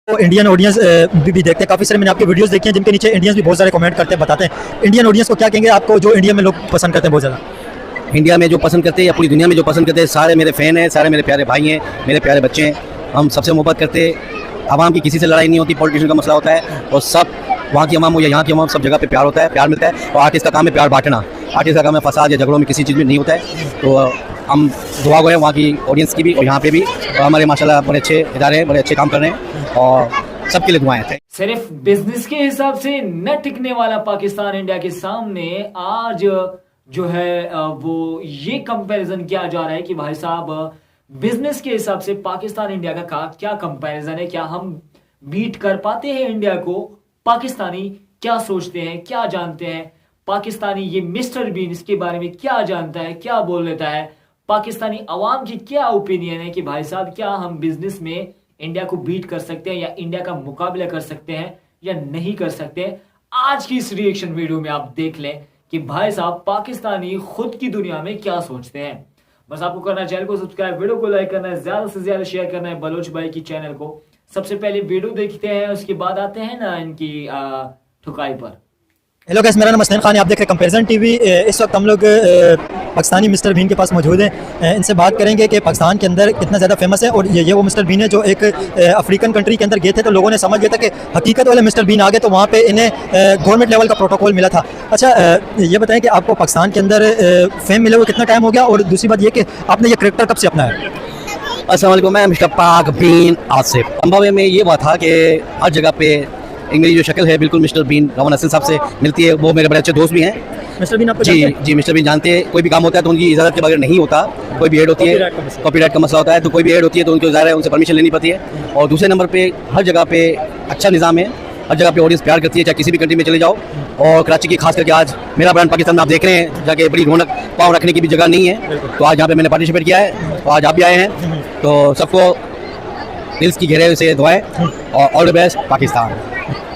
तो Indian audience भी देखते हैं, काफ़ी सारे मैंने आपके वीडियोस देखे हैं जिनके नीचे इंडियंस भी बहुत सारे कमेंट करते हैं, बताते हैं इंडियन ऑडियंस को क्या कहेंगे आपको जो इंडिया में लोग पसंद करते हैं बहुत ज़्यादा। इंडिया में जो पसंद करते हैं या पूरी दुनिया में जो पसंद करते हैं, सारे मेरे फ़ैन हैं, सारे मेरे प्यारे भाई हैं, मेरे प्यारे बच्चे हैं। हम सबसे मोहब्बत करते हैं, आवाम की किसी से लड़ाई नहीं होती, पॉलिटिशियन का मसला होता है और सब वहाँ की आवाम हो या यहाँ की आवाम, सब जगह पे प्यार होता है, प्यार मिलता है। और आर्टिस्ट का काम है प्यार बांटना, आर्टिस्ट का काम है फसाद या झगड़ों में किसी चीज़ में नहीं होता है। तो हम दुआ गो हैं वहाँ की ऑडियंस की भी और यहाँ पे भी, और हमारे माशाल्लाह बड़े अच्छे इदारे हैं, बड़े अच्छे काम कर रहे हैं और सबके लिए दुआएं हैं। सिर्फ बिजनेस के हिसाब से न टिकने वाला पाकिस्तान इंडिया के सामने आज जो है वो ये कंपैरिजन किया जा रहा है कि भाई साहब बिजनेस के हिसाब से पाकिस्तान इंडिया का क्या कंपैरिजन है, क्या हम बीट कर पाते हैं इंडिया को? पाकिस्तानी क्या सोचते हैं, क्या जानते हैं? पाकिस्तानी ये मिस्टर बीन इसके बारे में क्या जानता है, क्या बोल लेता है? पाकिस्तानी अवाम की क्या ओपिनियन है कि भाई साहब क्या हम बिजनेस में इंडिया को बीट कर सकते हैं या इंडिया का मुकाबला कर सकते हैं या नहीं कर सकते? आज की इस रिएक्शन वीडियो में आप देख लें कि भाई साहब पाकिस्तानी खुद की दुनिया में क्या सोचते हैं। बस आपको करना है चैनल को सब्सक्राइब, वीडियो को लाइक करना है, ज्यादा से ज्यादा शेयर करना है बलोच भाई की चैनल को। सबसे पहले वीडियो देखते हैं, उसके बाद आते हैं ना इनकी ठुकाई पर। हेलो गाइस, मेरा नाम असलैन खान है, आप देख रहे हैं कंपैरिजन टीवी। इस वक्त हम लोग पाकिस्तानी मिस्टर बीन के पास मौजूद हैं। इनसे बात करेंगे कि पाकिस्तान के अंदर कितना ज़्यादा फेमस है और ये वो मिस्टर बीन है जो एक अफ्रीकन कंट्री के अंदर गए थे तो लोगों ने समझ लिया था कि हकीकत वाले मिस्टर बीन आ गए, तो वहाँ पे इन्हें गवर्नमेंट लेवल का प्रोटोकॉल मिला था। अच्छा, ये बताएं कि आपको पाकिस्तान के अंदर फेम मिले हुए कितना टाइम हो गया, और दूसरी बात ये कि आपने ये करैक्टर कब से अपनाया? अस्सलाम वालेकुम, मैं मिस्टर पाक बीन आसिफ। अंबावे में ये बात था कि हर जगह पे मेरी जो शक्ल है बिल्कुल मिस्टर बीन रवान हसन साहब से मिलती है। वो मेरे बड़े अच्छे दोस्त भी हैं। मिस्टर बीन आपको जी मिस्टर बीन जानते हैं। कोई भी काम होता है तो उनकी इजाज़त के बगैर नहीं होता। कोई भी एड होती है, कॉपीराइट का मसला होता है, तो कोई भी एड होती है तो उनको ज़ाहिर है उनसे परमिशन लेनी पड़ती है। और दूसरे नंबर पे हर जगह पे अच्छा निज़ाम है, हर जगह पे ऑडियंस प्यार करती है, चाहे किसी भी कंट्री में चले जाओ। और कराची की खास करके आज मेरा ब्रांड पाकिस्तान में आप देख रहे हैं, जाके बड़ी रौनक पाँव रखने की भी जगह नहीं है, तो आज यहाँ पे मैंने पार्टिसिपेट किया है, तो आज आप भी आए हैं। तो सबको दिल की गहराई से दुआएं और ऑल द बेस्ट पाकिस्तान।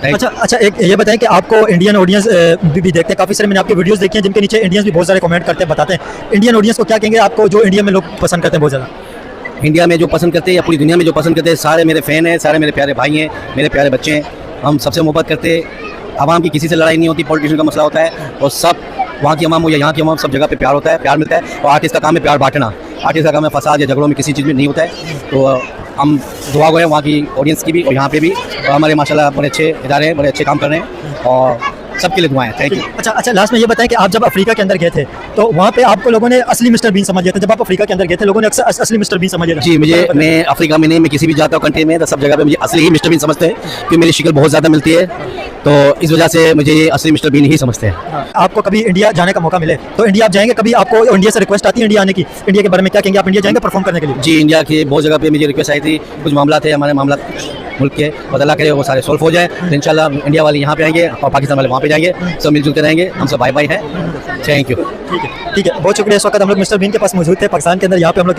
अच्छा, एक ये बताएं कि आपको इंडियन ऑडियंस भी देखते हैं, काफ़ी सारे मैंने आपके वीडियोस देखे हैं जिनके नीचे इंडियंस भी बहुत सारे कमेंट करते हैं, बताते हैं इंडियन ऑडियंस को क्या कहेंगे आपको जो इंडिया में लोग पसंद करते हैं बहुत ज़्यादा। इंडिया में जो पसंद करते हैं या पूरी दुनिया में जो पसंद करते हैं, सारे मेरे फ़ैन हैं, सारे मेरे प्यारे भाई हैं, मेरे प्यारे बच्चे हैं। हम सबसे मोहब्बत करते हैं, आवाम की किसी से लड़ाई नहीं होती, पॉलिटिशियन का मसला होता है और सब वहाँ की आवाम हो या यहाँ की आवाम, सब जगह पे प्यार होता है, प्यार मिलता है। और आर्टिस्ट का काम है प्यार बांटना, आर्टिस्ट का काम है फसाद या झगड़ों में किसी चीज़ में नहीं होता है। तो हम दुआ गो हैं वहाँ की ऑडियंस की भी और यहाँ पे भी, और हमारे माशाल्लाह बड़े अच्छे इदारे हैं, बड़े अच्छे काम कर रहे हैं और सबके लिए दुआएं हैं। Thank you. अच्छा, लास्ट में ये बताएं कि आप जब अफ्रीका के अंदर गए थे तो वहाँ पे आपको लोगों ने असली मिस्टर बीन समझ लिया था? जब आप अफ्रीका के अंदर गए थे लोगों ने अक्सर असली मिस्टर बीन समझ लिया था? जी, मैं अफ्रीका में नहीं, मैं किसी भी जाता हूँ कंट्री में तो सब जगह पे मुझे असली ही मिस्टर बीन समझते हैं, क्योंकि मेरी शक्ल बहुत ज़्यादा मिलती है, तो इस वजह से मुझे ये असली मिस्टर बीन ही समझते हैं। आपको कभी इंडिया जाने का मौका मिले तो इंडिया आप जाएंगे? कभी आपको इंडिया से रिक्वेस्ट आती है इंडिया आने की? इंडिया के बारे में क्या कहेंगे आप? इंडिया जाएंगे परफॉर्म करने के लिए? जी, इंडिया की बहुत जगह पे मुझे रिक्वेस्ट आई थी, कुछ मामला थे हमारे मामला मुल्क के, और अल्लाह करे वो सारे सॉल्व हो जाए तो इंशाल्लाह इंडिया वाले यहाँ पे आएंगे और पाकिस्तान वाले वहाँ पे जाएंगे, सब मिलजुल के रहेंगे, हम सब भाई भाई हैं। Thank you. ठीक है, बहुत शुक्रिया। इस वक्त हम लोग मिस्टर बीन के पास मौजूद थे पाकिस्तान के अंदर, यहाँ पे हम लोग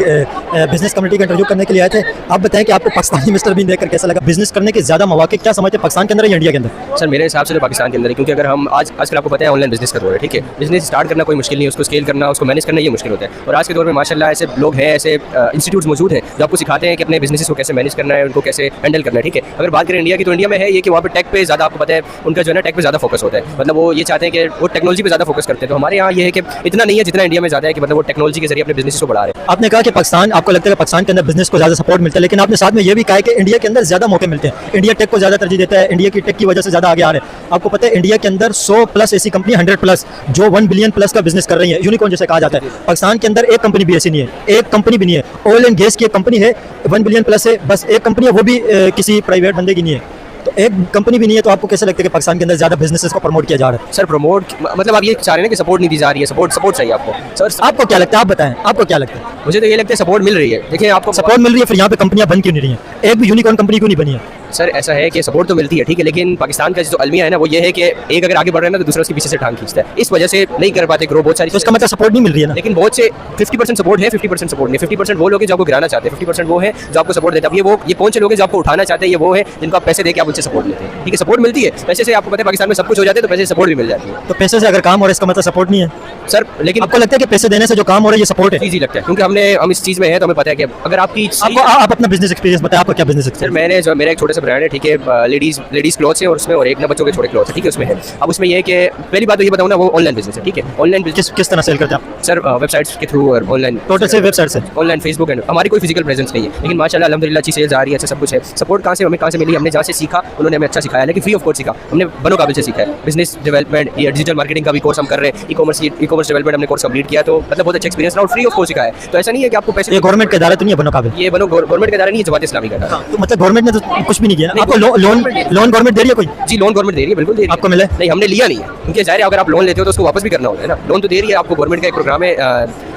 बिजनेस कम्युनिटी का इंटरव्यू करने के लिए आए थे। आप बताएं कि आपको पाकिस्तानी मिस्टर बीन देखकर कैसा लगा? बिजनेस करने के ज़्यादा मौके क्या समझते हैं पाकिस्तान के अंदर या इंडिया के अंदर? सर मेरे हिसाब से तो पाकिस्तान के अंदर है, क्योंकि अगर हम आजकल आपको पता है ऑनलाइन बिजनेस का दौर है, ठीक है। बिजनेस स्टार्ट करना कोई मुश्किल नहीं है, उसको स्केल करना, उसको मैनेज करना ये मुश्किल होता है। और आज के दौर में माशाल्लाह ऐसे लोग हैं, ऐसे इंस्टीट्यूट्स मौजूद हैं जो आपको सिखाते हैं कि अपने बिजनेस को कैसे मैनेज करना है, उनको कैसे हैंडल करना है, ठीक है। अगर बात करें इंडिया की, तो इंडिया में है ये कि वहाँ पे टेक पे ज़्यादा, आपको पता है उनका जो है ना टेक पे ज़्यादा फोकस होता है, मतलब वो ये चाहते हैं कि वो टेक्नोलॉजी पे ज़्यादा फोकस करते हैं। तो हमारे यहाँ ये है कि इतना नहीं है जितना इंडिया में ज़्यादा है, कि मतलब वो टेक्नोलॉजी के जरिए अपने बिजनेस को बढ़ा रहे हैं। आपने कहा कि पाकिस्तान, आपको लगता है कि पाकिस्तान के अंदर बिजनेस को ज़्यादा सपोर्ट मिलता है, लेकिन आपने साथ में ये भी कहा है कि इंडिया के अंदर ज़्यादा मौके मिलते हैं, इंडिया टेक को ज़्यादा तरजीह देता है, इंडिया की टेक की वजह से ज़्यादा आगे आ रहे हैं। आपको पता है इंडिया के अंदर 100+ ऐसी कंपनी, 100+ जो 1 बिलियन प्लस का बिजनेस कर रही है, यूनिकॉर्न जैसे कहा जाता है। पाकिस्तान के अंदर एक कंपनी भी ऐसी नहीं है, एक कंपनी भी नहीं है। ऑयल एंड गैस की एक कंपनी है 1 बिलियन प्लस है, बस एक कंपनी है, वो भी किसी प्राइवेट बंदे की नहीं है, तो एक कंपनी भी नहीं है। तो आपको कैसे लगता है कि पाकिस्तान के अंदर ज़्यादा बिजनेसेस को प्रमोट किया जा रहा है? सर प्रमोट मतलब आप ये चाह रहे हैं कि सपोर्ट नहीं दी जा रही है? सपोर्ट चाहिए आपको? सर आपको क्या लगता है? आप बताएं, आपको क्या लगता है? मुझे तो ये लगता है सपोर्ट मिल रही है। देखिए आपको सपोर्ट मिल रही है, फिर यहाँ पे कंपनियां बंद क्यों नहीं रही हैं? एक भी यूनिकॉर्न कंपनी क्यों नहीं बनी है? सर ऐसा है कि सपोर्ट तो मिलती है, ठीक है, लेकिन पाकिस्तान का जो अलमिया है ना वो ये है कि एक अगर आगे बढ़ रहा है ना तो दूसरा उसके पीछे से टांग खींचता है, इस वजह से नहीं कर पाते ग्रो बहुत सारी। तो उसका मतलब सपोर्ट नहीं मिल रही है ना? लेकिन बहुत से 50% सपोर्ट है, 50% सपोर्ट नहीं। 50% वो लोग हैं जो आपको गिराना चाहते हैं, 50% वो है जो आपको सपोर्ट देते हैं। ये कौन से लोग हैं जो आपको उठाना चाहते हैं? ये वो है जिनको आप पैसे देके आप उनसे सपोर्ट लेते हैं, ठीक है। सपोर्ट मिलती है पैसे से, आपको पता है पाकिस्तान में सब कुछ हो जाता है, तो पैसे से सपोर्ट भी मिल जाती है। तो पैसे से अगर काम हो रहा है इसका मतलब सपोर्ट नहीं है सर। लेकिन आपको लगता है कि पैसे देने से जो काम हो रहा है ये सपोर्ट है? इजी लगता है, क्योंकि हम इस चीज़ में है तो हमें पता है कि अगर आपकी आप अपना बिजनेस एक्सपीरियंस बताएं, आपका क्या बिजनेस सर? मेरा एक छोटा सा ब्रांड है, ठीक है, लेडीज़ क्लॉथ्स है और उसमें, और एक ना बच्चों के छोटे क्लॉथ्स है, ठीक है, उसमें है। अब उसमें ये है कि पहली बात तो ये बताऊँ ना, वो ऑनलाइन बिजनेस है, ठीक है। ऑनलाइन बिजनेस किस तरह सेल करते हैं आप? सर वेबसाइट्स के थ्रू और ऑनलाइन, टोटल से वेबसाइट से? ऑनलाइन फेसबुक एंड हमारी कोई फिजिकल प्रेजेंस नहीं है, लेकिन माशाल्लाह अल्हम्दुलिल्लाह अच्छी सेल्स आ रही है, अच्छा सब कुछ है। सपोर्ट कहाँ से मिली? हमने जहाँ से सीखा उन्होंने हमें अच्छा सिखाया, लेकिन फ्री ऑफ कॉस्ट सीखा हमने, बनो काबिल से सीखा है। बिजनेस डेवलपमेंट या डिजिटल मार्केटिंग का भी कोर्स हम कर रहे हैं, ई कॉमर्स डेवलपमेंट हमने कोर्स कंप्लीट किया, तो मतलब बहुत अच्छा एक्सपीरियंस रहा और फ्री ऑफ कॉस्ट सिखाया है। तो ऐसा नहीं है कि आपको पैसे, ये गवर्नमेंट के इदारा तो नहीं है बनो काबिल? ये बनो गवर्नमेंट का इदारा नहीं है, जमात इस्लामी का इदारा। तो मतलब गवर्नमेंट ने तो कुछ भी नहीं किया? आपको लोन गवर्नमेंट दे रही है कोई? जी लोन गवर्नमेंट दे रही है, बिल्कुल दे रही है। आपको मिले? नहीं, हमने लिया नहीं है, क्योंकि जाहिर है अगर आप लोन लेते हो तो उसको वापस भी करना होता है ना। लोन तो दे रही है आपको गवर्नमेंट का, एक प्रोग्राम है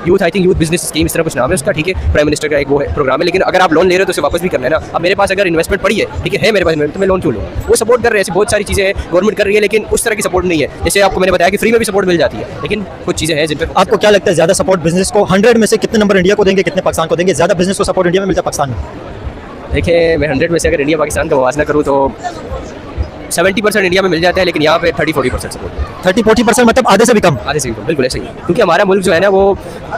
यूथ बिजनेस स्कीम, इस तरह कुछ नाम है उसका, ठीक है, प्राइम मिनिस्टर का एक वो है प्रोग्राम है। लेकिन अगर आप लोन ले रहे हो तो उसे वापस भी करना है ना। अब मेरे पास अगर इन्वेस्टमेंट पड़ी है, ठीक है मेरे पास इन्वेस्टमेंट, तो मैं लोन क्यों लूँ? वो सपोर्ट कर रहे हैं, ऐसी बहुत सारी चीज़ें हैं गवर्नमेंट कर रही है, लेकिन उस तरह की सपोर्ट नहीं है। जैसे आपको मैंने बताया कि फ्री में भी सपोर्ट मिल जाती है, लेकिन कुछ चीज़ें हैं जिन पर। आपको क्या लगता है ज़्यादा सपोर्ट बिजनेस को 100 में से कितने नंबर इंडिया को देंगे, कितने पाकिस्तान को देंगे? ज़्यादा बिजनेस को सपोर्ट इंडिया में मिलता है पाकिस्तान में? देखिए मैं 100 में से अगर इंडिया पाकिस्तान का मुवाजना करूँ तो 70% इंडिया में मिल जाता है, लेकिन यहाँ पे 30-40% सपोर्ट। 30-40% मतलब आधे से भी कम? आधे से भी कम, बिल्कुल ऐसे ही। क्योंकि हमारा मुल्क जो है ना वो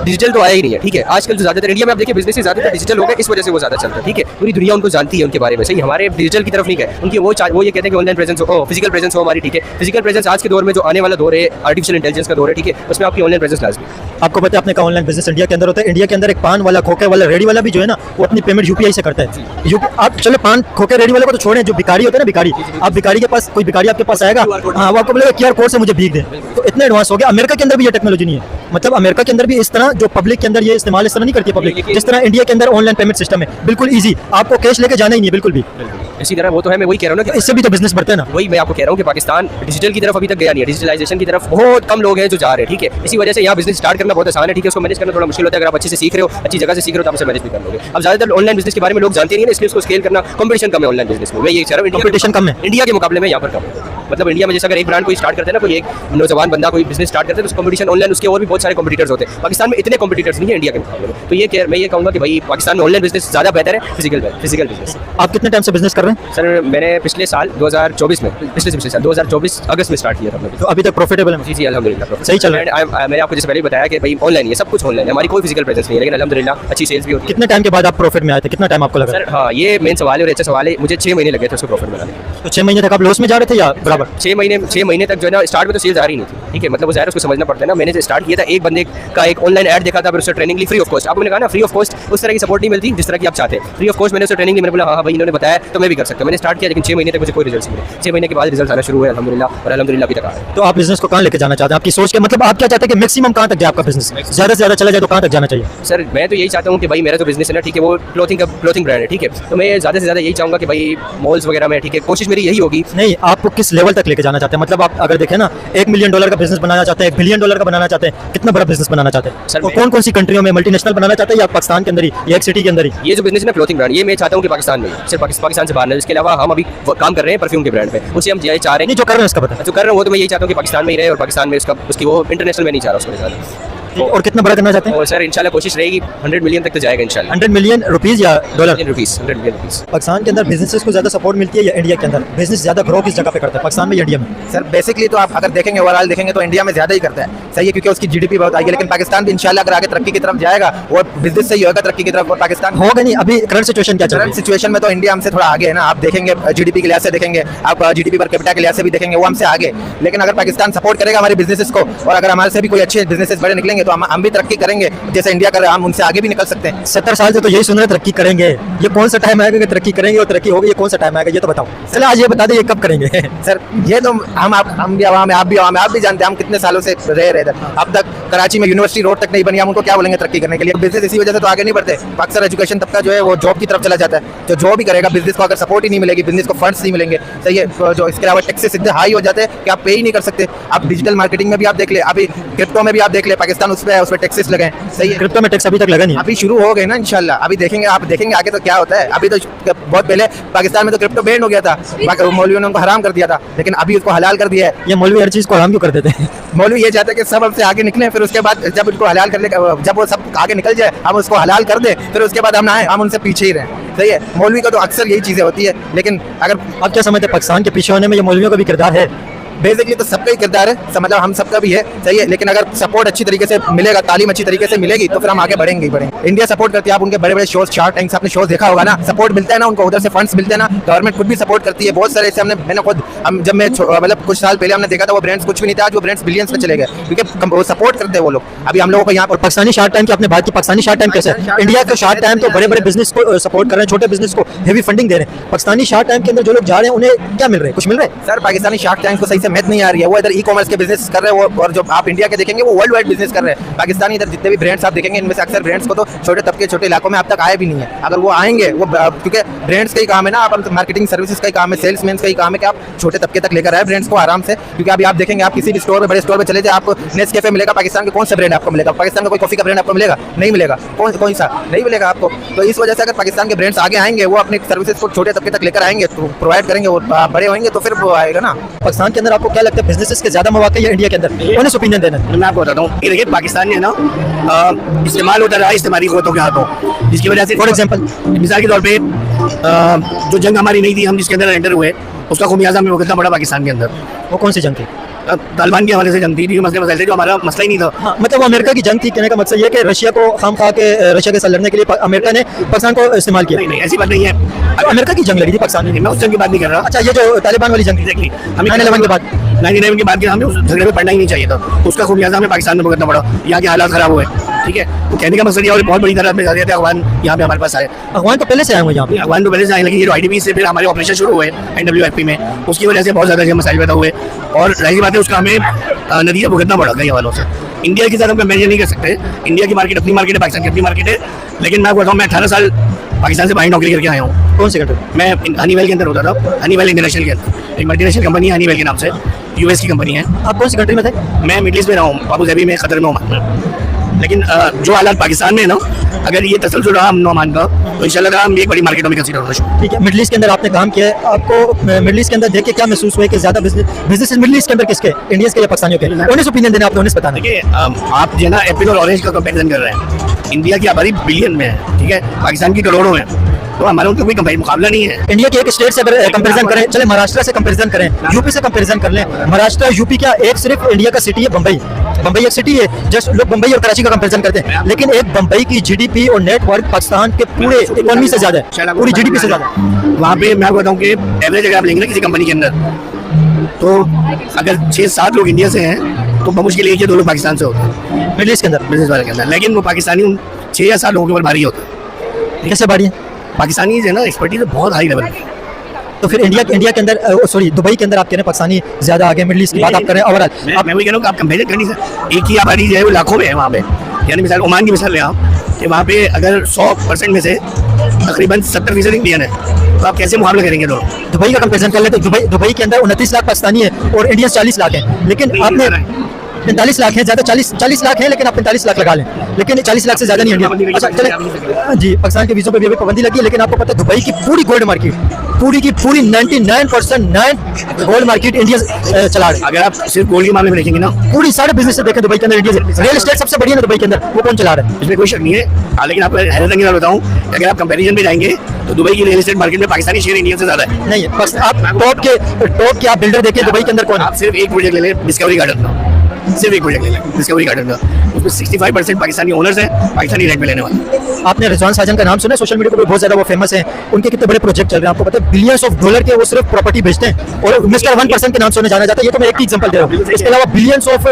डिजिटल तो आया ही नहीं है, ठीक है। आजकल जो ज़्यादातर इंडिया में आप देखिए बिजनेस ज़्यादातर डिजिटल हो गए, इस वजह से वो ज़्यादा चलता है, ठीक है। पूरी दुनिया उनको जानती है उनके बारे में, सही। हमारे डिजिटल की तरफ नहीं गए, उनकी वो ये कहते हैं कि ऑनलाइन प्रेजेंस हो, फिजिकल प्रेजेंस हो हमारी, ठीक है। फिजिकल प्रेजेंस आज के दौर में जो आने वाला दौर है, आर्टिफिशियल इंटेलिजेंस का दौर है, ठीक है, उसमें आपकी ऑनलाइन प्रेजेंस लाजमी। आपको पता है आपने कहा ऑनलाइन बिजनेस इंडिया के अंदर होता है, इंडिया के अंदर एक पान वाला, खोखे वाला, रेडी वाला भी जो है ना, वो अपनी पेमेंट यूपीआई से करता है। आप चलो पान खोखे रेडी वाले को तो छोड़ें, जो भिखारी होते हैं ना, भिखारी, आप भिखारी के पास, कोई भिखारी आपके पास आएगा, हाँ, वो आपको बोलेगा QR कोड से मुझे भीख दे। तो इतना एडवांस हो गया। अमेरिका के अंदर भी ये टेक्नोलॉजी नहीं है, मतलब अमेरिका के अंदर भी इस तरह जो पब्लिक के अंदर ये इस्तेमाल इस तरह नहीं करती है पब्लिक, जिस तरह इंडिया के अंदर ऑनलाइन पेमेंट सिस्टम है, बिल्कुल ईजी, आपको कैश लेके जाना ही नहीं है बिल्कुल भी। इसी तरह वो तो है, मैं वही कह रहा हूँ ना कि इससे भी तो बिजनेस बढ़ते हैं ना। वही मैं आपको कह रहा हूँ कि पाकिस्तान डिजिटल की तरफ अभी तक गया नहीं है, डिजिटलाइजेशन की तरफ बहुत कम लोग हैं जो जा रहे हैं, ठीक है। इसी वजह से यहाँ बिजनेस स्टार्ट करना बहुत आसान है, ठीक है। उसको मैनेज करना थोड़ा मुश्किल होता है। अगर आप अच्छे से सीख रहे हो, अच्छी जगह से सीख रहे हो, तो आप उसे मैनेज भी कर लोगे। अब ज़्यादातर ऑनलाइन बिजनेस के बारे में लोग जानते नहीं है, इसलिए उसको स्केल करना, कंपटीशन कम है ऑनलाइन बिजनेस में। मैं ये कह रहा हूँ कंपटीशन कम है इंडिया के मुकाबले में, यहाँ पर कम है। मतलब इंडिया में जैसे अगर एक ब्रांड कोई स्टार्ट करते हैं ना, कोई एक नौजवान बंदा कोई बिजनेस स्टार्ट करते हैं, तो कंपटीशन ऑनलाइन उसके और भी बहुत सारे कंपटीटर्स होते हैं। पाकिस्तान में इतने कंपटीटर्स नहीं है इंडिया के मुकाबले में। तो ये मैं ये कहूँगा कि भाई पाकिस्तान में ऑनलाइन बिजनेस ज़्यादा बेहतर है फिजिकल बिजनेस। आप कितने टाइम से बिजनेस कर रहे हैं? सर मैंने पिछले साल 2024 में, पिछले साल 2024 अगस्त में स्टार्ट किया था। तो अभी तक प्रॉफिटेबल है? जी अल्हम्दुलिल्लाह सही चल रहा है। मैंने आपको जैसे पहले बताया कि भाई ऑनलाइन है, सब कुछ ऑनलाइन है, हमारी कोई फिजिकल प्रेजेंस नहीं है, लेकिन अल्हम्दुलिल्लाह अच्छी सेल्स भी होती है। कितने टाइम के बाद आप प्रॉफिट में आए थे? कितना टाइम आपको लगा? सर हाँ, ये मेन सवाल है और अच्छा सवाल है। मुझे 6 महीने लगे थे उसको प्रॉफिट बनाने में। तो 6 महीने तक आप लॉस में जा रहे थे या बराबर? 6 महीने तक जो है ना, स्टार्ट में तो सेल्स आ रही नहीं थी, ठीक है। मतलब वो ज़ाहिर उसको समझना पड़ता है ना। मैंने जो स्टार्ट किया था, एक बंदे का एक ऑनलाइन ऐड देखा था, फिर उससे ट्रेनिंग ली फ्री ऑफ कॉस्ट। आपको मैंने कहा ना फ्री ऑफ कॉस्ट उस तरह की सपोर्ट नहीं मिलती जिस तरह की आप चाहते हैं। फ्री ऑफ कॉस्ट मैंने उससे ट्रेनिंग ली, मैंने बोला हाँ भाई इन्होंने बताया तो मैं भी कर सकता हूँ। मैंने स्टार्ट किया, लेकिन 6 महीने तक मुझे कोई रिजल्ट नहीं मिले। 6 महीने के बाद रिजल्ट आना शुरू हुआ अल्हम्दुलिल्लाह, और अल्हम्दुलिल्लाह अभी तक आ रहा है। तो आप बिजनेस को कहाँ लेके जाना चाहते हैं? आपकी सोच के मतलब आप क्या चाहते हैं कि मैक्सिमम कहाँ तक जाए आपका बिजनेस? ज़्यादा से ज़्यादा चला जाए तो कहाँ तक जाना चाहिए? सर मैं तो यही चाहता हूँ कि भाई मेरा जो बिजनेस है ना, ठीक है, वो क्लोथिंग ब्रांड है, ठीक है। तो मैं ज़्यादा से ज़्यादा यही चाहूँगा कि भाई मॉल्स वगैरह में, ठीक है, कोशिश मेरी यही होगी। नहीं, आपको किस लेवल तक लेके जाना चाहते हैं? मतलब आप अगर देखें ना, $1 मिलियन का बिजनेस बनाना चाहते हैं, $1 बिलियन का बनाना चाहते हैं, कितना बड़ा बिजनेस बनाना चाहते हैं? सर, और कौन कौन सी कंट्रियों में मल्टीनेशनल बनाना चाहते हैं, या पाकिस्तान के अंदर ही, या एक सिटी के अंदर ही? ये जो बिजनेस है ना क्लोथिंग ब्रांड, ये मैं चाहता हूँ कि पाकिस्तान में, सिर्फ पाकिस्तान से बाहर नहीं। इसके अलावा हम अभी काम कर रहे हैं परफ्यूम के ब्रांड पे, उसे हम चाह रहे हैं। नहीं, जो कर रहे हैं उसका पता, जो कर रहे हैं वो तो मैं यही चाहता हूँ कि पाकिस्तान में ही रहे, और पाकिस्तान में उसकी वो इंटरनेशनल में नहीं चाह रहा उसको। और कितना बड़ा करना चाहते हैं? और सर इंशाल्लाह कोशिश रहेगी 100 मिलियन तक तो जाएगा इंशाल्लाह। 100 मिलियन रुपीज़ या डॉलर? 100 million rupees. पाकिस्तान के अंदर बिजनेसेस को ज़्यादा सपोर्ट मिलती है या इंडिया के अंदर? बिजनेस ज़्यादा ग्रो किस जगह पे करता है, पाकिस्तान में या इंडिया में? सर बेसिकली तो आप अगर देखेंगे, ओवरऑल देखेंगे तो इंडिया में ज़्यादा ही करता है, सही है, क्योंकि उसकी जीडीपी बहुत आई है। लेकिन पाकिस्तान भी इंशाल्लाह अगर आगे तरक्की की तरफ जाएगा और बिजनेस सही होगा तरक्की की तरफ, और पाकिस्तान होगा नहीं। अभी करंट सिचुएशन क्या चल रही करंट सिचुएशन में तो इंडिया हमसे थोड़ा आगे है ना। आप देखेंगे जीडीपी के लिहाज से देखेंगे, आप जीडीपी पर कैपिटा के लिहाज से भी देखेंगे, वो हमसे आगे। लेकिन अगर पाकिस्तान सपोर्ट करेगा हमारे बिजनेसेस को, और अगर हमारे से भी कोई अच्छे बिजनेसेस बड़े निकलेंगे, तो हम भी तरक्की करेंगे जैसे इंडिया कर रहा है, हम उनसे आगे भी निकल सकते हैं। 70 साल से तो यही सुन रहे तरक्की करेंगे। ये कौन सा टाइम आएगा कि तरक्की करेंगे और तरक्की होगी? ये कौन सा टाइम आएगा ये तो बताओ। चलो आज ये बता दे, ये कब करेंगे? सर ये तो हम भी आवाम है, आप भी आवाम है, आप भी जानते हैं हम कितने सालों से रह रहे थे। अब तक कराची में यूनिवर्सिटी रोड तक नहीं बनी, हम उनको क्या बोलेंगे तरक्की करने के लिए? बिजनेस इसी वजह से तो आगे नहीं बढ़ते। अक्सर एजुकेशन तबका जो है वो जॉब की तरफ चला जाता है। तो जो भी करेगा, बिजनेस को अगर सपोर्ट ही नहीं मिलेगी, बिजनेस को फंड्स नहीं मिलेंगे, सही है, तो जो इसके अलावा टैक्सेस इतने हाई हो जाते हैं कि आप पे ही नहीं कर सकते। आप डिजिटल मार्केटिंग में भी आप देख ले, अभी क्रिप्टो में भी आप देख ले, पाकिस्तान उस पर टैक्सेस लगे, सही है। क्रिप्टो में टैक्स अभी तक लगा नहीं, अभी शुरू हो गए ना इंशाल्लाह। अभी देखेंगे, आप देखेंगे आगे तो क्या होता है। अभी तो बहुत पहले पाकिस्तान में तो क्रिप्टो बैन हो गया था, मौलवियों ने उनको हराम कर दिया था, लेकिन अभी उसको हलाल कर दिया है। ये मौलवी हर चीज़ को हराम क्यों कर देते हैं? मौलवी ये चाहते हैं कि सब हमसे आगे निकले, फिर उसके बाद जब उनको हलाल कर ले, जब वो सब आगे निकल जाए, हम उसको हलाल कर दें, फिर उसके बाद हम ना आए, हम उनसे पीछे ही रहें, सही है। मौलवी का तो अक्सर यही चीज़ें होती है। लेकिन अगर आप क्या समझते हैं पाकिस्तान के पीछे होने में ये मौलवियों का भी किरदार है? बेसिकली तो सबका ही किरदार है, मतलब हम सबका भी है, सही है, लेकिन अगर सपोर्ट अच्छी तरीके से मिलेगा, तालीम अच्छी तरीके से मिलेगी तो फिर हम आगे बढ़ेंगे ही बढ़ेंगे। इंडिया सपोर्ट करती है, आप उनके बड़े बड़े शोज, शार्क टैंक से आपने शोज देखा होगा ना, सपोर्ट मिलता है ना उनको, उधर से फंड्स मिलते हैं ना, गवर्नमेंट खुद भी सपोर्ट करती है। बहुत सारे ऐसे मैंने खुद जब मैं मतलब कुछ साल पहले हमने देखा था, वो ब्रांड्स कुछ भी नहीं था, आज वो ब्रांड्स बिलियंस में चले गए, क्योंकि वो सपोर्ट करते हैं वो लोग। अभी हम लोगों को यहाँ पर पाकिस्तानी शार्क टैंक की आपने बात की, पाकिस्तानी शार्क टैंक कैसे है? इंडिया के शार्क टैंक तो बड़े बड़े बिजनेस को सपोर्ट कर रहे हैं, छोटे बिजनेस को हेवी फंडिंग दे रहे हैं। पाकिस्तानी शार्क टैंक के अंदर जो लोग जा रहे हैं उन्हें क्या मिल रहा है? कुछ मिल रहा है? सर पाकिस्तानी शार्क टैंक को सही से मेहनत नहीं आ रही है, वो इधर ई कॉमर्स के बिजनेस कर रहे हैं, वो और जो आप इंडिया के देखेंगे वो वर्ल्ड वाइड बिजनेस कर रहे हैं। पाकिस्तानी इधर जितने भी ब्रांड्स आप देखेंगे, इनमें से अक्सर ब्रांड्स को तो छोटे तबके, छोटे इलाकों में अब तक आए भी नहीं है। अगर वो आएंगे, वो क्योंकि ब्रांड्स का ही काम है ना, आप मार्केटिंग सर्विसेज का ही काम है, सेल्समैन का ही काम है कि आप छोटे तबके तक लेकर आए ब्रांड्स को आराम से। क्योंकि अभी आप देखेंगे, आप किसी भी स्टोर में, बड़े स्टोर में चले जाए, आपको नेस्कैफे मिलेगा, पाकिस्तान के कौन सा ब्रांड आपको मिलेगा? पाकिस्तान का कोई कॉफी का ब्रांड आपको मिलेगा? नहीं मिलेगा। कौन सा नहीं मिलेगा आपको? तो इस वजह से अगर पाकिस्तान के ब्रांड्स आगे आएंगे, वो अपने सर्विसेज को छोटे तबके तक लेकर आएंगे, तो प्रोवाइड करेंगे, वो बड़े होंगे तो फिर वो आएगा ना। पाकिस्तान के अंदर आपको क्या लगता है, बिजनेसेस के ज्यादा मौके या इंडिया के अंदर? ऑनेस्ट ओपिनियन देना। मैं आपको बताता हूँ, देखिए पाकिस्तान में ना इस्तेमाल होता रहा इस्तेमाली क़ुव्वतों के हाथों, जिसकी वजह से फॉर एग्जाम्पल, मिसाल के तौर पे जो जंग हमारी नहीं थी, हम जिसके अंदर एंटर हुए, उसका खुमियाजा में भुगतना पड़ा पाकिस्तान के अंदर। वो कौन सी जंग थी? तालिबान की हमारे से जंग थी, क्योंकि मसले थे जो हमारा मसला ही नहीं था। हाँ, मतलब वो अमेरिका की जंग थी। कहने का मकसद ये है कि रशिया को खाम खा के रशिया के साथ लड़ने के लिए अमेरिका ने पाकिस्तान को इस्तेमाल किया। नहीं, ऐसी बात नहीं है। अमेरिका की जंग लगी थी पाकिस्तान में। मैं उस जंग की बात नहीं कर रहा। अच्छा, ये जो तालिबान वाली जंग थी, हमें 9/11 के बाद, 9/11 के बाद हमें उस झगड़े में पड़ना ही नहीं चाहिए था, उसका खुमियाजा हमें पाकिस्तान में भुगतना पड़ा, यहाँ के हालात खराब हुए। ठीक है, तो कहने का मकसद ये, और बहुत बड़ी तरह में अफगान यहाँ पे हमारे पास आए। अफगान तो पहले से आए हुए यहाँ पे। अफगान तो पहले से आए, लेकिन ये IDP से फिर हमारे ऑपरेशन शुरू हुए NWFP में, उसकी वजह से बहुत ज़्यादा मसाइल पैदा हुए, और जाहिर बात है उसका हमें नतीजा भुगतना पड़ा कई हवालों से। इंडिया के साथ हम कंपेरिजन नहीं कर सकते। इंडिया की मार्केट अपनी मार्केट है, पाकिस्तान की अपनी मार्केट है। लेकिन मैं बताऊँ, मैं 18 साल पाकिस्तान से बाहर नौकरी करके आया हूँ। कौन सी कंट्री? मैं हनीवेल के अंदर होता था, हनीवेल इंटरनेशनल के अंदर, एक मल्टीनेशनल कंपनी है हनीवेल के नाम से, US की कंपनी है। आप कौन सी कंट्री में थे? मैं मिडिल ईस्ट में रहा हूँ, अबू धाबी में, कतर में, ओमान में। लेकिन जो हालात पाकिस्तान में है ना, अगर ये तसलसल रहा हम ओमान का, तो इंशाल्लाह हम एक बड़ी मार्केटों में कंसीडर होना। ठीक है, मिडिल ईस्ट के अंदर आपने काम किया है, आपको मिडिल ईस्ट के अंदर देख के क्या महसूस हुआ कि ज्यादा बिजनेस मिडिल ईस्ट के अंदर किसके, इंडियंस के या पाकिस्तानियों के? ऑनेस्ट ओपिनियन देना, आपने ऑनेस्ट बताना। देखिए, आप जो है ना एप्पल और ऑरेंज का कंपैरिजन कर रहे हैं। इंडिया की आबादी बिलियन में है, ठीक है, पाकिस्तान की करोड़ों में, तो हमारा उनका कोई मुकाबला नहीं है। इंडिया के एक स्टेट से अगर कंपैरिजन करें, चले महाराष्ट्र से कंपैरिजन करें, यूपी से कंपैरिजन कर लें, महाराष्ट्र यूपी क्या एक सिर्फ इंडिया का सिटी है बम्बई। बम्बई एक सिटी है, जस्ट लोग बम्बई और कराची का कंपैरिजन करते हैं, लेकिन एक बम्बई की GDP और नेटवर्क पाकिस्तान के पूरे इकोनॉमी से ज्यादा है, पूरी GDP से ज्यादा। वहाँ पे मैं बताऊँ कि एवरेज अगर आप लेंगे ना किसी कंपनी के अंदर, तो अगर 6-7 लोग इंडिया से हैं, तो मुश्किल एक या 2 लोग पाकिस्तान से होते हैं मिडिल ईस्ट के अंदर, बिजनेस वाले के अंदर। लेकिन वो पाकिस्तानी 6 या 7 लोगों के ऊपर भारी होते हैं। कैसे बारी है? पाकिस्तानी है ना, एक्सपर्टीज बहुत हाई लेवल पे। तो फिर इंडिया के अंदर, सॉरी, दुबई के अंदर आप कह रहे हैं पाकिस्तानी ज्यादा आगे, मिडिल ईस्ट की बात आप कर रहे हैं ओवरऑल। मैं वही कह रहा हूँ कि आप कंपेयर कर नहीं सकते। एक ही आबादी जो है वो लाखों में है वहाँ पे। यानी मिसाल ओमान की मिसाल लें आप, कि वहाँ पे अगर 100% में से तकरीबन 70% इंडियन है, तो आप कैसे मुकाबला करेंगे दोनों? दुबई का कंपैरिजन कर ले तो दुबई के अंदर 29 लाख पाकिस्तानी है और इंडियंस 40 लाख है, लेकिन आपने 45 लाख है, ज्यादा 40 लाख है, लेकिन आप 45 लाख लगा लें, लेकिन 40 लाख से ज्यादा नहीं इंडिया। अच्छा चले जी, पाकिस्तान के वीज़ों पे भी अभी पाबंदी लगी है, लेकिन आपको पता है दुबई की पूरी गोल्ड मार्केट, पूरी की पूरी 99% गोल्ड मार्केट इंडिया चला रहे। अगर आप सिर्फ गोल्ड के मामले में देखेंगे ना, पूरी सारे बिजनेस से देखें दुबई के अंदर, इंडिया से रियल एस्टेट सबसे बढ़िया है दुबई के अंदर, वो कौन चला रहा है? इसमें कोई शक नहीं है। लेकिन आपको हैरत की बात बताऊँ, अगर आप कंपैरिजन में जाएंगे तो दुबई की रियल एस्टेट मार्केट में पाकिस्तानी शेयर इंडिया से ज्यादा है। नहीं है, बस आप टॉप के आप बिल्डर देखें दुबई के अंदर कौन है? आप सिर्फ एक प्रोजेक्ट ले लें, डिस्कवरी गार्डन का, सिर्फ एक प्रोजेक्ट ले लें डिस्कवरी गार्डन का, उसमें 65% पाकिस्तानी ओनर्स हैं, पाकिस्तानी रेंट पे लेने वाले। आपने रिजवान साजन का नाम सुना है? सोशल मीडिया पर बहुत ज्यादा वो फेमस है, उनके कितने बड़े प्रोजेक्ट चल रहे हैं, आपको पता है बिलियंस ऑफ डॉलर के वो सिर्फ प्रॉपर्टी बेचते हैं, और मिस्टर 1% के नाम सुना जाना जाता है। ये तो मैं एक ही एग्जांपल दे रहा हूँ, इसके अलावा बिलियंस ऑफ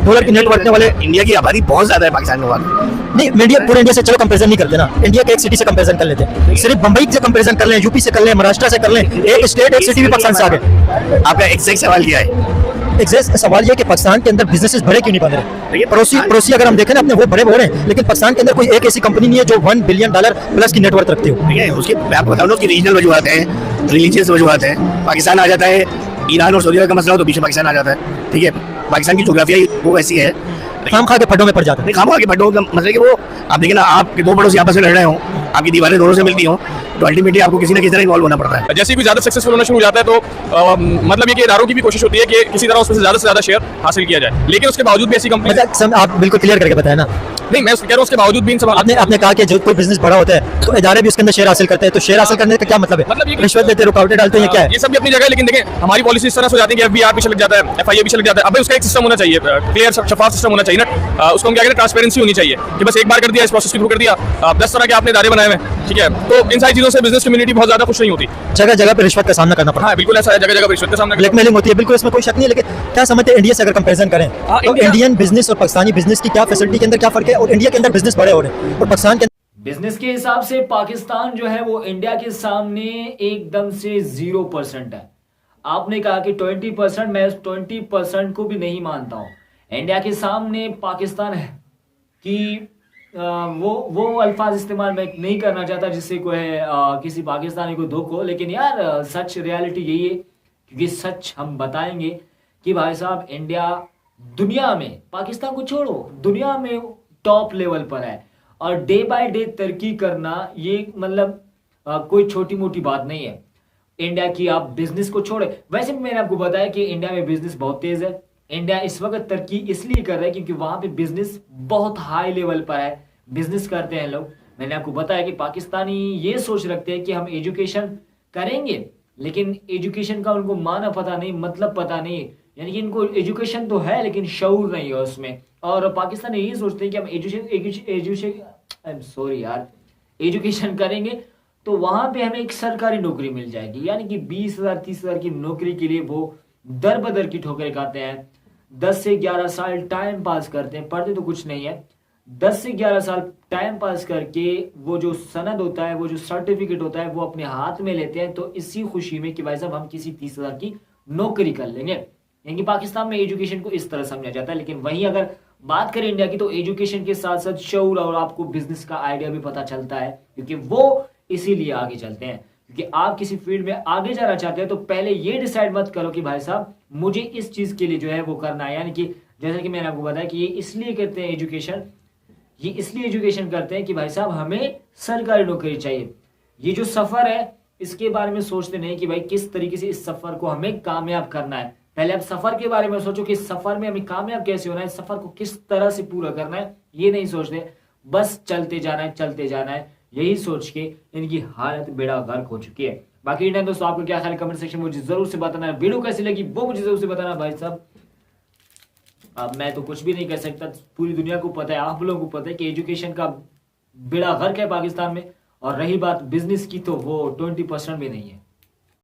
डॉलर की नेटवर्क रखने वाले। इंडिया की आबादी बहुत ज्यादा है पाकिस्तान में वाले। नहीं, पूरे इंडिया से चलो कंपैरिजन नहीं करते ना, इंडिया के एक सिटी से कंपैरिजन कर लेते हैं, सिर्फ बम्बई से कंपैरिजन कर लें, यूपी से कर लें, महाराष्ट्र से कर लें, एक स्टेट एक सिटी भी पाकिस्तान से आगे। आपका एग्जैक्ट सवाल क्या है? एग्जैक्ट सवाल ये कि पाकिस्तान के अंदर बिजनेसेस बड़े क्यों नहीं बन रहे? पड़ोसी अगर हम देखें ना अपने, वो बड़े हो रहे हैं, लेकिन पाकिस्तान के अंदर कोई एक ऐसी कंपनी नहीं है जो $1 बिलियन प्लस की नेटवर्क रखती हो। ठीक है, उसके मैं आपको बताऊँ उसकी रीजनल वजूहत हैं, रिलीजियस वजूहत हैं। पाकिस्तान आ जाता है, ईरान और सऊदी अरब का मसला हो तो पीछे पाकिस्तान आ जाता है। ठीक है, पाकिस्तान की जोग्राफिया वो ऐसी है, खाम खा के फड्डों में पड़ जाते हैं। खाम खा के फड्डों का मतलब कि वो आप देखिए ना, आपके 2 पड़ोसी आपस में लड़ रहे हो, आपकी दीवारें दोनों से मिलती हो, तो अल्टीमेटली आपको किसी ना किसी तरह इन्वॉल्व होना पड़ता है। जैसे भी ज़्यादा सक्सेसफुल होना शुरू हो जाता है, तो मतलब ये कि इदारों की भी कोशिश होती है कि किसी तरह उसमें से ज़्यादा शेयर हासिल किया जाए, लेकिन उसके बावजूद भी ऐसी कंपनी, मतलब आप बिल्कुल क्लियर करके बताएं ना। नहीं मैं कह रहा हूँ उसके बावजूद भी इन सब आपने कहा कि जो कोई बिजनेस बड़ा होता है तो इदारे भी उसके अंदर शेयर हासिल करते हैं, तो शेयर हासिल करने का क्या मतलब है? मतलब ये कि- रिश्वत देते, रुकावटें डालते हैं, ये क्या है? ये सब भी अपनी जगह है, लेकिन देखें हमारी पॉलिसी इस तरह से हो जाती है कि एफबीआर पीछे लग जाता है, एफआईए पीछे लग जाता है। अबे उसका एक सिस्टम होना चाहिए, क्लियर शफाफ सिस्टम होना चाहिए ना। उसको हम क्या कहते हैं, ट्रांसपेरेंसी होनी चाहिए कि बस एक बार कर दिया, इस प्रोसेस के थ्रू कर दिया। 10 तरह के आपने इदारे बनाए हुए हैं, ठीक है, तो इन सारी चीजों से बिजनेस कम्युनिटी बहुत ज्यादा खुश नहीं होती। जगह जगह पे रिश्वत का सामना करना पड़ता है, हाँ बिल्कुल ऐसा है, जगह जगह रिश्वत के सामने ब्लैकमेलिंग होती है, बिल्कुल इसमें कोई शक नहीं है। लेकिन क्या समझते हैं इंडिया से अगर कंपैरिजन करें हाँ, तो इंडियन बिजनेस और पाकिस्तानी बिजनेस की क्या फैसिलिटी के अंदर क्या फर्क है, और इंडिया के अंदर बिजनेस बड़े हो रहे हैं और पाकिस्तान के बिजनेस के हिसाब से पाकिस्तान जो है वो इंडिया के सामने एकदम से 0% है। आपने कहा कि 20%, मैं 20% को भी नहीं मानता हूं। इंडिया के सामने पाकिस्तान है कि वो अल्फाज इस्तेमाल मैं नहीं करना चाहता जिससे कोई किसी पाकिस्तानी को दुख हो, लेकिन यार सच रियलिटी यही है, क्योंकि सच हम बताएंगे कि भाई साहब इंडिया दुनिया में, पाकिस्तान को छोड़ो, दुनिया में टॉप लेवल पर है और डे बाय डे तरक्की करना ये मतलब कोई छोटी मोटी बात नहीं है। इंडिया की आप बिजनेस को छोड़े, वैसे भी मैंने आपको बताया कि इंडिया में बिजनेस बहुत तेज है। इंडिया इस वक्त तरक्की इसलिए कर रहा है क्योंकि वहां पे बिजनेस बहुत हाई लेवल पर है, बिजनेस करते हैं लोग। मैंने आपको बताया कि पाकिस्तानी ये सोच रखते हैं कि हम एजुकेशन करेंगे, लेकिन एजुकेशन का उनको माना पता नहीं, मतलब पता नहीं, यानी कि इनको एजुकेशन तो है लेकिन शऊर नहीं है उसमें। और पाकिस्तानी यही सोचते हैं कि हम एजुकेशन करेंगे तो वहां पे हमें एक सरकारी नौकरी मिल जाएगी, यानी कि 20,000 30,000 की नौकरी के लिए वो दर बदर की ठोकरें खाते हैं। 10 से 11 साल टाइम पास करते हैं, पढ़ते तो कुछ नहीं है, 10 से 11 साल टाइम पास करके वो जो सनद होता है, वो जो सर्टिफिकेट होता है, वो अपने हाथ में लेते हैं, तो इसी खुशी में कि भाई साहब हम किसी 30,000 की नौकरी कर लेंगे। यानी कि पाकिस्तान में एजुकेशन को इस तरह समझा जाता है। लेकिन वहीं अगर बात करें इंडिया की, तो एजुकेशन के साथ साथ शऊर और आपको बिजनेस का आइडिया भी पता चलता है, क्योंकि वो इसीलिए आगे चलते हैं। क्योंकि आप किसी फील्ड में आगे जाना चाहते हैं तो पहले ये डिसाइड मत करो कि भाई साहब मुझे इस चीज के लिए जो है वो करना है, यानी कि जैसा कि मैंने आपको बताया कि ये इसलिए करते हैं एजुकेशन, ये इसलिए एजुकेशन करते हैं कि भाई साहब हमें सरकारी नौकरी चाहिए। ये जो सफर है इसके बारे में सोचते नहीं कि भाई किस तरीके से इस सफर को हमें कामयाब करना है। पहले आप सफर के बारे में सोचो कि इस सफर में हमें कामयाब कैसे होना है, सफर को किस तरह से पूरा करना है, ये नहीं सोचते, बस चलते जाना है, चलते जाना है, यही सोच के इनकी हालत बेड़ा गर्क हो चुकी है। बाकी इंडियन दोस्तों आपको क्या ख्याल है, कमेंट सेक्शन में मुझे जरूर से बताना है। वीडियो कैसी लगी वो मुझे जरूर से बताना भाई साहब। अब मैं तो कुछ भी नहीं कर सकता, पूरी दुनिया को पता है, आप लोगों को पता है कि एजुकेशन का बेड़ा गर्क है पाकिस्तान में, और रही बात बिजनेस की तो वो 20% भी नहीं है।